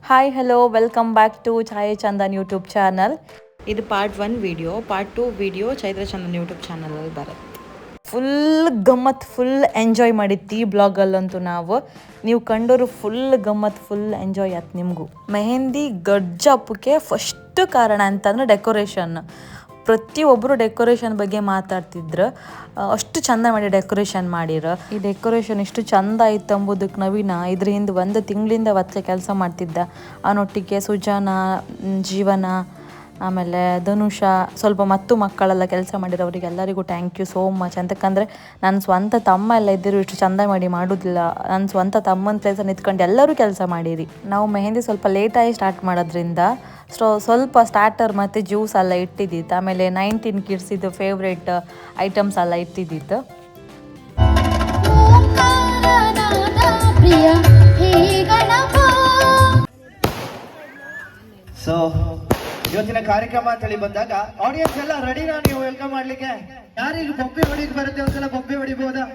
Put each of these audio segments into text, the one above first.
Hi hello welcome back to ಛಾಯೆ Chandan YouTube channel. ಇದು part 1 video. Part 2 video Chaithra Chandan YouTube ಚಾನಲಲ್ಲಿ ಬರುತ್ತೆ. ಫುಲ್ ಗಮ್ಮತ್, ಫುಲ್ ಎಂಜಾಯ್ ಮಾಡಿತ್ತು ಈ ಬ್ಲಾಗಲ್ಲಂತೂ ನೀವು ಕಂಡೋರು ಫುಲ್ ಗಮ್ಮತ್, ಫುಲ್ ಎಂಜಾಯ್ ಆಯ್ತು ನಿಮಗೂ. ಮೆಹಂದಿ ಗಜ್ಜಪ್ಪಕ್ಕೆ ಫಸ್ಟ್ ಕಾರಣ ಅಂತಂದ್ರೆ ಡೆಕೋರೇಷನ್. ಪ್ರತಿಯೊಬ್ಬರು ಡೆಕೋರೇಷನ್ ಬಗ್ಗೆ ಮಾತಾಡ್ತಿದ್ರು. ಅಷ್ಟು ಚಂದ ಮಾಡಿ ಡೆಕೋರೇಷನ್ ಮಾಡಿರ. ಈ ಡೆಕೋರೇಷನ್ ಇಷ್ಟು ಚಂದ ಆಯ್ತು ಅಂಬುದಕ್ಕೆ ನವೀನ ಇದ್ರ ಹಿಂದೆ 1 ತಿಂಗಳಿಂದ ಕೆಲಸ ಮಾಡ್ತಿದ್ದ. ಅವನೊಟ್ಟಿಗೆ ಸುಜಾನ, ಜೀವನ, ಆಮೇಲೆ ಧನುಷ, ಸ್ವಲ್ಪ ಮಕ್ಕಳೆಲ್ಲ ಕೆಲಸ ಮಾಡಿರೋ. ಅವರಿಗೆ ಎಲ್ಲರಿಗೂ ಥ್ಯಾಂಕ್ ಯು ಸೋ ಮಚ್. ಅಂತಕ್ಕಂದರೆ ನನ್ನ ಸ್ವಂತ ತಮ್ಮ ಎಲ್ಲ ಇದ್ದಿರು ಇಷ್ಟು ಚಂದ ಮಾಡಿ ಮಾಡೋದಿಲ್ಲ. ನನ್ನ ಸ್ವಂತ ತಮ್ಮನ ಪ್ಲೇಸಲ್ಲಿ ನಿಂತ್ಕೊಂಡು ಎಲ್ಲರೂ ಕೆಲಸ ಮಾಡಿರಿ. ನಾವು ಮೆಹಂದಿ ಸ್ವಲ್ಪ ಲೇಟಾಗಿ ಸ್ಟಾರ್ಟ್ ಮಾಡೋದ್ರಿಂದ ಸ್ವಲ್ಪ ಸ್ಟಾರ್ಟರ್ ಮತ್ತು ಜ್ಯೂಸ್ ಎಲ್ಲ ಇಟ್ಟಿದ್ದಿತ್ತು. ಆಮೇಲೆ 19 ಕಿಡ್ಸಿದ್ದು ಫೇವ್ರೇಟ್ ಐಟಮ್ಸ್ ಎಲ್ಲ ಇಟ್ಟಿದ್ದಿತ್ತು. ಸೊ ಇವತ್ತಿನ ಕಾರ್ಯಕ್ರಮ ಅಂತೇಳಿ ಬಂದಾಗ ಆಡಿಯನ್ಸ್ ಎಲ್ಲ ರೆಡಿನಾ? ನೀವು ವೆಲ್ಕಮ್ ಮಾಡ್ಲಿಕ್ಕೆ ಯಾರಿಗೆ ಬೊಬ್ಬೆ ಹೊಡಿಕ್ ಬರುತ್ತೆ ಒಂದ್ಸಲ ಬೊಬ್ಬೆ ಹೊಡಿಬಹುದಾ?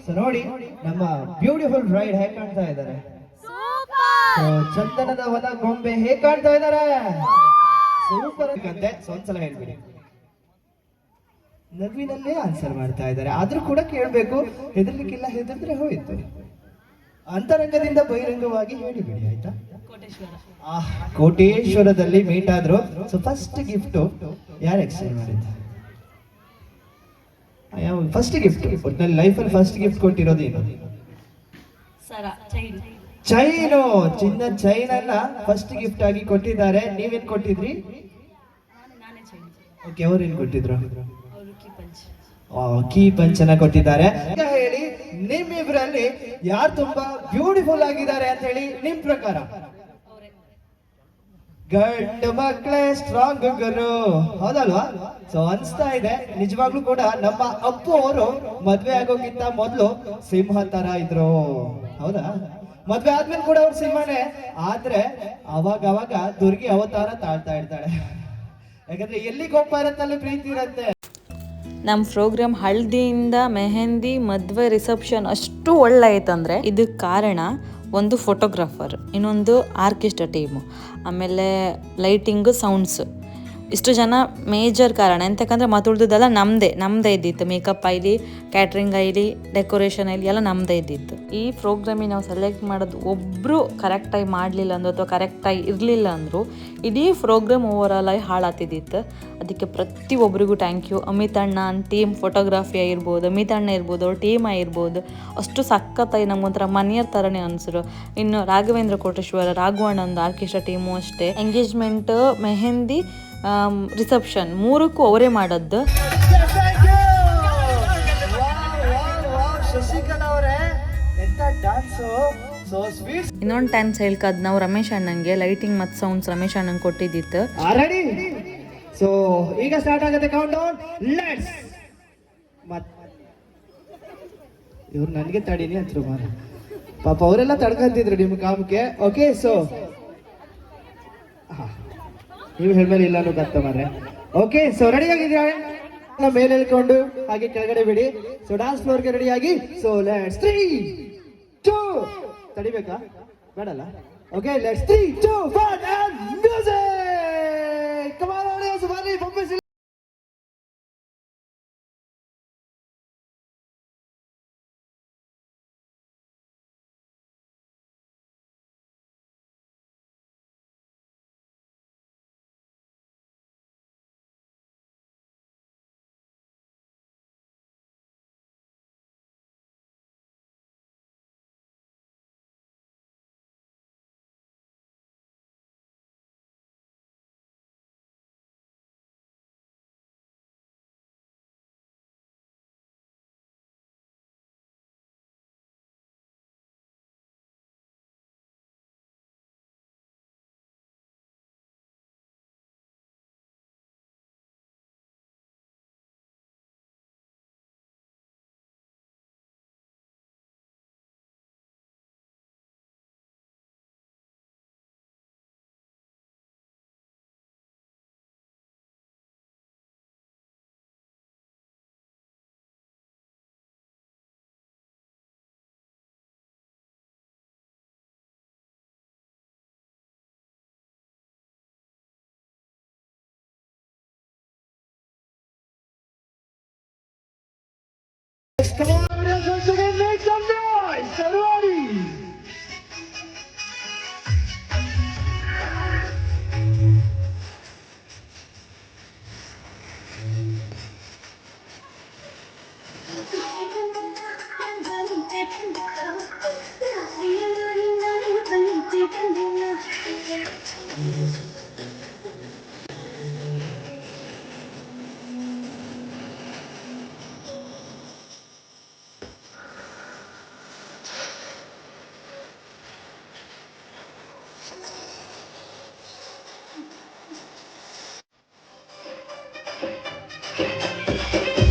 ಸೊ ನೋಡಿ ನಮ್ಮ ಬ್ಯೂಟಿಫುಲ್ ಬ್ರೈಡ್ ಹೇಗೆ ಕಾಣ್ತಾ ಇದ್ದಾರೆ. So, ಚಂದನದ ವನ ಗೊಂಬೆ ಹೇಗೆ ಕಾಣ್ತಾ ಇದ್ದಾರೆ. ಸೂಪರ್ ಅಂತೆ. ಸೊ ಒಂದ್ಸಲ ಹೇಳ್ಬಿಡಿ. ನಗುವಿನಲ್ಲೇ ಆನ್ಸರ್ ಮಾಡ್ತಾ ಇದ್ದಾರೆ, ಆದ್ರೂ ಕೂಡ ಕೇಳ್ಬೇಕು. ಹೆದರ್ಲಿಕ್ಕಿಲ್ಲ, ಹೆದರ್ದ್ರೆ ಹೋಯ್ತು. ಅಂತರಂಗದಿಂದ ಬಹಿರಂಗವಾಗಿ ಹೇಳಿಬಿಡಿ ಆಯ್ತಾ. ಕೋಟೇಶ್ವರದಲ್ಲಿ ಮೀಟ್ ಆದ್ರು. ಸೊ ಫಸ್ಟ್ ಗಿಫ್ಟ್ ಯಾರು ಎಕ್ಸ್ಚೇಂಜ್ ಮಾಡಿದ್ದು? ಫಸ್ಟ್ ಗಿಫ್ಟ್ ಒಟ್ಟಿನಲ್ಲಿ ಲೈಫಲ್ಲಿ ಫಸ್ಟ್ ಗಿಫ್ಟ್ ಕೊಟ್ಟಿರೋದು ಏನು? ಚೈನು. ಚಿನ್ನ ಚೈನ್ ಅನ್ನ ಫಸ್ಟ್ ಗಿಫ್ಟ್ ಆಗಿ ಕೊಟ್ಟಿದ್ದಾರೆ. ನೀವೇನ್ ಕೊಟ್ಟಿದ್ರಿ? ಓಕೆ, ಅವ್ರೇನ್ ಕೊಟ್ಟಿದ್ರು? ಕೀ ಪಂಚನ ಕೊಟ್ಟಿದ್ದಾರೆ. ಈಗ ಹೇಳಿ, ನಿಮ್ಮಿಬ್ರಲ್ಲಿ ಯಾರು ತುಂಬಾ ಬ್ಯೂಟಿಫುಲ್ ಆಗಿದ್ದಾರೆ ಅಂತ ಹೇಳಿ ನಿಮ್ ಪ್ರಕಾರ? ಗಂಡು ಮಕ್ಕಳೇ ಸ್ಟ್ರಾಂಗ್ ಗುರು, ಹೌದಲ್ವಾ? ಸೊ ಅನ್ಸ್ತಾ ಇದೆ ನಿಜವಾಗ್ಲೂ ಕೂಡ ನಮ್ಮ ಅಪ್ಪು ಅವರು ಮದ್ವೆ ಆಗೋಕ್ಕಿಂತ ಮೊದ್ಲು ಸಿಂಹ ತರ ಇದ್ರು, ಹೌದಾ? ಮದ್ವೆ ಆದ್ಮೇಲೆ ಕೂಡ ಅವ್ರು ಸಿಂಹನೇ, ಆದ್ರೆ ಅವಾಗ ದುರ್ಗಿ ಅವತಾರ ತಾಳ್ತಾ ಇರ್ತಾಳೆ. ಯಾಕಂದ್ರೆ ಎಲ್ಲಿಗೆ ಹೋಗ್ತಾ ಇರತ್ತೆ ಅಲ್ಲಿ ಪ್ರೀತಿ ಇರತ್ತೆ. ನಮ್ಮ ಪ್ರೋಗ್ರಾಮ್ ಹಳದಿಯಿಂದ ಮೆಹಂದಿ ಮದುವೆ ರಿಸೆಪ್ಷನ್ ಅಷ್ಟು ಒಳ್ಳೆ ಆಯ್ತಂದರೆ ಇದಕ್ಕೆ ಕಾರಣ ಒಂದು ಫೋಟೋಗ್ರಾಫರ್, ಇನ್ನೊಂದು ಆರ್ಕೆಸ್ಟ್ರಾ ಟೀಮು, ಆಮೇಲೆ ಲೈಟಿಂಗು, ಸೌಂಡ್ಸು. ಇಷ್ಟು ಜನ ಮೇಜರ್ ಕಾರಣ. ಎಂತಕ್ಕಂದ್ರೆ ಮತ್ತುಳ್ದದೆಲ್ಲ ನಮ್ಮದೇ ಇದ್ದಿತ್ತು. ಮೇಕಪ್ ಆಯ್ಲಿ, ಕ್ಯಾಟ್ರಿಂಗ್ ಆಯ್ಲಿ, ಡೆಕೋರೇಷನ್ ಆಯ್ಲಿ ಎಲ್ಲ ನಮ್ಮದೇ ಇದ್ದಿತ್ತು. ಈ ಪ್ರೋಗ್ರಾಮಿಗೆ ನಾವು ಸೆಲೆಕ್ಟ್ ಮಾಡೋದು ಒಬ್ಬರು ಕರೆಕ್ಟಾಗಿ ಮಾಡಲಿಲ್ಲ ಅಂದರು ಅಥವಾ ಕರೆಕ್ಟಾಗಿ ಇರಲಿಲ್ಲ ಅಂದರು ಇಡೀ ಪ್ರೋಗ್ರಾಮ್ ಓವರಾಲ್ ಆಗಿ ಹಾಳಾತಿದ್ದಿತ್ತು. ಅದಕ್ಕೆ ಪ್ರತಿಯೊಬ್ಬರಿಗೂ ಥ್ಯಾಂಕ್ ಯು. ಅಮಿತ್ ಅಣ್ಣ ಟೀಮ್ ಫೋಟೋಗ್ರಫಿ ಆಗಿರ್ಬೋದು, ಅಮಿತ್ ಅಣ್ಣ ಇರ್ಬೋದು, ಅವ್ರ ಟೀಮ್ ಆಗಿರ್ಬೋದು, ಅಷ್ಟು ಸಖತ್ತಾಗಿ ನಮ್ಗೊಂಥರ ಮನೆಯರ್ ಥರನೇ ಅನಿಸಿರು. ಇನ್ನು ರಾಘವೇಂದ್ರ ಕೋಟೇಶ್ವರ, ರಾಘವಣ್ಣ ಒಂದು ಆರ್ಕೆಸ್ಟ್ರಾ ಟೀಮು ಅಷ್ಟೇ. ಎಂಗೇಜ್ಮೆಂಟ್, ಮೆಹಂದಿ, ರಿಸೆಪ್ಷನ್ ಮೂರಕ್ಕೂ ಅವರೇ ಮಾಡದ್ದು. ಇನ್ನೊಂದು ಡ್ಯಾನ್ಸ್ ಹೇಳ್ಕದ್ ನಾವು ರಮೇಶ್ ಅಣ್ಣಂಗೆ ಲೈಟಿಂಗ್ ಮತ್ತು ಸೌಂಡ್ಸ್ ರಮೇಶ್ ಅಣ್ಣಂಗೆ ಕೊಟ್ಟಿದ್ದಿತ್ತು. ಸೊ ಈಗ ಸ್ಟಾರ್ಟ್ ಆಗುತ್ತೆ ಕೌಂಟ್ ಡೌನ್. ಲೆಟ್ಸ್. ಇವ್ರು ನನಗೆ ತಡೀನಿ ಅಂತ್ರು ಮಾರ, ಪಾಪ ಅವರೆಲ್ಲ ತಡ್ಕಂತಿದ್ರು ನಿಮ್ಮ ಕಾಮಕ್ಕೆ. ಓಕೆ, ಸೊ ನೀವು ಹೇಳ್ಮೇಲೆ ಇಲ್ಲ ಅನ್ನೋ ಕತ್ತ ಮಾರ್ರೆ. ಓಕೆ, ಸೊ ರೆಡಿ ಆಗಿದ್ರೆ ಮೇಲೆ ಹೇಳ್ಕೊಂಡು ಹಾಗೆ ಕೆಳಗಡೆ ಬಿಡಿ. ಸೊ ಡಾನ್ಸ್ ಫ್ಲೋರ್ಗೆ ರೆಡಿ ಆಗಿ. ಸೊ ಲೆಟ್ಸ್ 3 2 ತಡಿಬೇಕಾ ಬೇಡಲ್ಲ? Okay, let's 3 2 1 and music. Come on audience, ಬನ್ನಿ ಬೊಂಬೆ. Come on, audience, once again, make some noise! Everybody!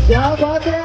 क्या बात है।